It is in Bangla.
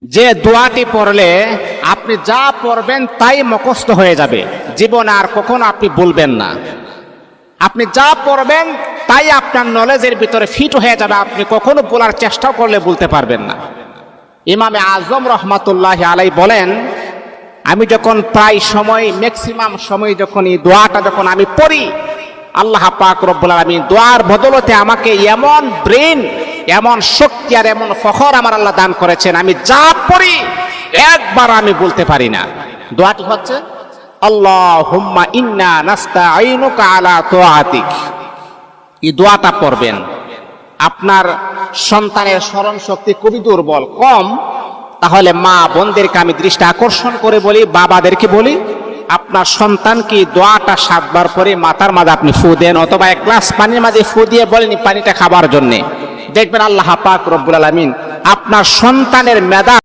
যে দোয়াটি পড়লে আপনি যা পড়বেন তাই মুখস্থ হয়ে যাবে, জীবনে আর কখনো আপনি বলবেন না। আপনি যা পড়বেন তাই আপনার নলেজের ভিতরে ফিট হয়ে যাবে, আপনি কখনো বলার চেষ্টা করলে বলতে পারবেন না। ইমামে আজম রহমাতুল্লাহি আলাইহি বলেন, আমি যখন প্রায় সময় ম্যাক্সিমাম সময় যখন এই দোয়াটা যখন আমি পড়ি, আল্লাহ পাক রব্বুল আলামিন দোয়ার বদলতে আমাকে এমন ব্রেন, এমন শক্তি আর এমন ফখর আমার আল্লাহ দান করেছেন, আমি যা পড়ি একবার আমি বলতে পারি না। দোয়াটি হচ্ছে আল্লাহুম্মা ইন্না নাস্তাঈনুকা আলা তাআতিক। এই দোয়াটা পড়বেন। আপনার সন্তানের স্মরণ শক্তি খুবই দুর্বল, কম, তাহলে মা বোনদেরকে আমি দৃষ্টি আকর্ষণ করে বলি, বাবাদেরকে বলি, আপনার সন্তানকে দোয়াটা 7 বার পরে মাথার মাঝে আপনি ফু দেন, অথবা 1 গ্লাস পানির মাঝে ফু দিয়ে বলেন পানিটা খাবার জন্যে। দেখবেন আল্লাহ পাক রব্বুল আলামিন আপনার সন্তানের মেধা